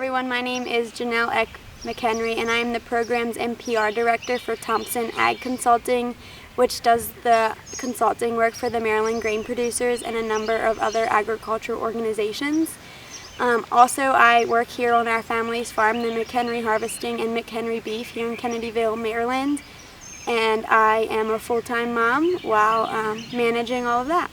everyone, my name is Jenell Eck McHenry and I am the program's NPR director for Thompson Ag Consulting, which does the consulting work for the Maryland grain producers and a number of other agricultural organizations. Also, I work here on our family's farm, the McHenry Harvesting and McHenry Beef here in Kennedyville, Maryland, and I am a full-time mom while managing all of that.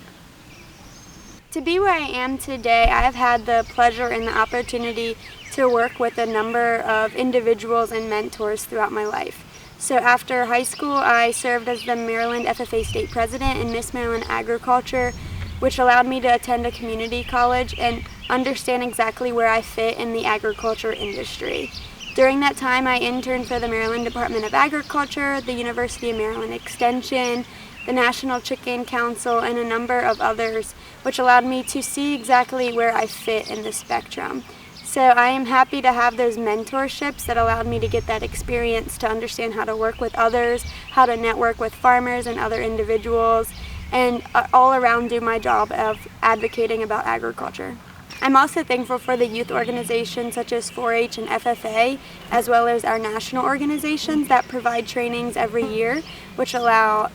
To be where I am today, I have had the pleasure and the opportunity to work with a number of individuals and mentors throughout my life. So after high school, I served as the Maryland FFA State President in Miss Maryland Agriculture, which allowed me to attend a community college and understand exactly where I fit in the agriculture industry. During that time, I interned for the Maryland Department of Agriculture, the University of Maryland Extension, the National Chicken Council, and a number of others, which allowed me to see exactly where I fit in the spectrum. So I am happy to have those mentorships that allowed me to get that experience to understand how to work with others, how to network with farmers and other individuals, and all around do my job of advocating about agriculture. I'm also thankful for the youth organizations such as 4-H and FFA, as well as our national organizations that provide trainings every year, which allow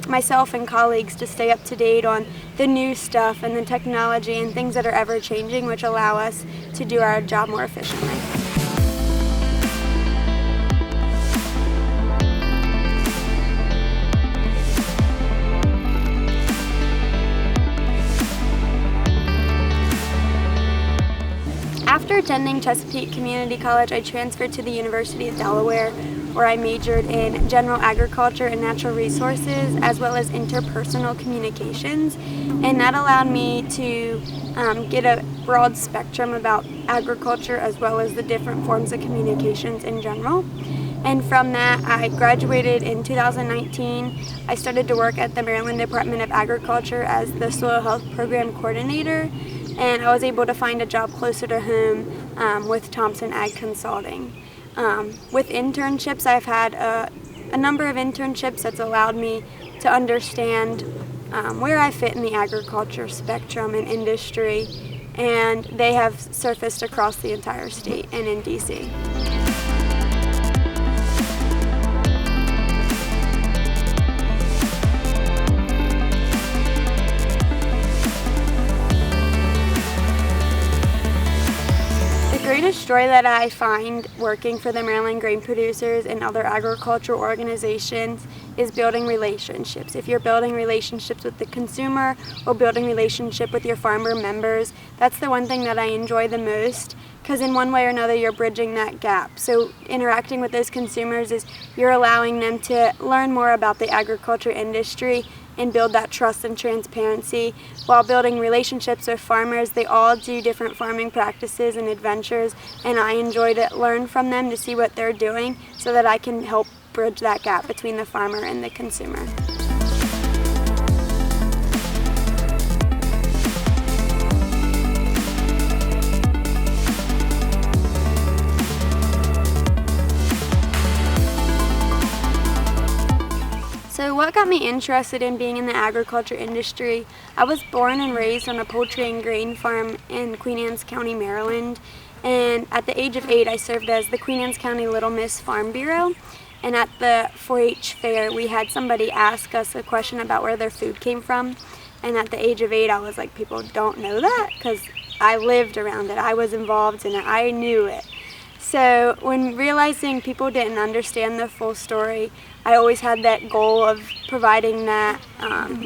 myself and colleagues to stay up to date on the new stuff and the technology and things that are ever changing, which allow us to do our job more efficiently. After attending Chesapeake Community College, I transferred to the University of Delaware, where I majored in general agriculture and natural resources, as well as interpersonal communications, and that allowed me to get a broad spectrum about agriculture as well as the different forms of communications in general. And from that, I graduated in 2019. I started to work at the Maryland Department of Agriculture as the Soil Health Program Coordinator, and I was able to find a job closer to home with Thompson Ag Consulting. With internships, I've had a number of internships that's allowed me to understand where I fit in the agriculture spectrum and industry, and they have surfaced across the entire state and in DC. The greatest joy that I find working for the Maryland grain producers and other agricultural organizations is building relationships. If you're building relationships with the consumer or building relationship with your farmer members, that's the one thing that I enjoy the most, because in one way or another you're bridging that gap. So interacting with those consumers is you're allowing them to learn more about the agriculture industry and build that trust and transparency. While building relationships with farmers, they all do different farming practices and adventures, and I enjoy to learn from them to see what they're doing so that I can help bridge that gap between the farmer and the consumer. So what got me interested in being in the agriculture industry? I was born and raised on a poultry and grain farm in Queen Anne's County, Maryland, and at the age of 8 I served as the Queen Anne's County Little Miss Farm Bureau, and at the 4-H fair we had somebody ask us a question about where their food came from, and at the age of 8 I was like, people don't know that? Because I lived around it, I was involved in it, I knew it. So when realizing people didn't understand the full story, I always had that goal of providing that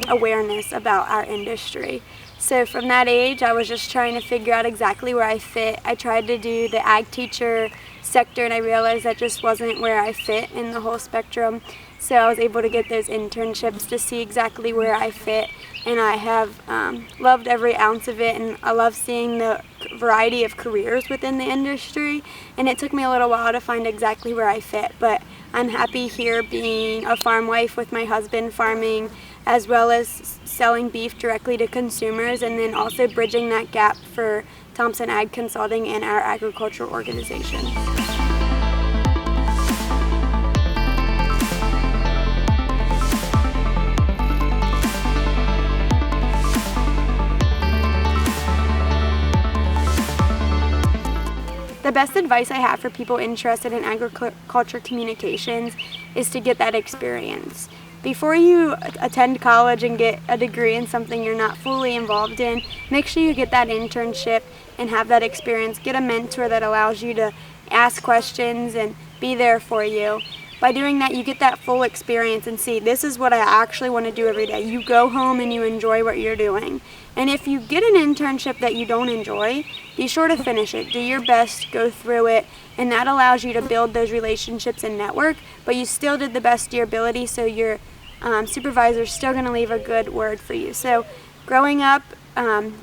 awareness about our industry. So from that age, I was just trying to figure out exactly where I fit. I tried to do the ag teacher sector, and I realized that just wasn't where I fit in the whole spectrum. So I was able to get those internships to see exactly where I fit, and I have loved every ounce of it, and I love seeing the variety of careers within the industry, and it took me a little while to find exactly where I fit, but I'm happy here being a farm wife with my husband farming, as well as selling beef directly to consumers, and then also bridging that gap for Thompson Ag Consulting and our agricultural organization. the best advice I have for people interested in agriculture communications is to get that experience. Before you attend college and get a degree in something you're not fully involved in, make sure you get that internship and have that experience. Get a mentor that allows you to ask questions and be there for you. By doing that, you get that full experience and see, this is what I actually want to do every day. You go home and you enjoy what you're doing. And if you get an internship that you don't enjoy, be sure to finish it. Do your best, go through it, and that allows you to build those relationships and network, but you still did the best of your ability, so your supervisor's still going to leave a good word for you. So growing up,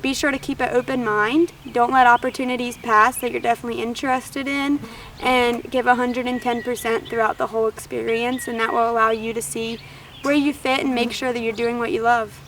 be sure to keep an open mind. Don't let opportunities pass that you're definitely interested in, and give 110% throughout the whole experience, and that will allow you to see where you fit and make sure that you're doing what you love.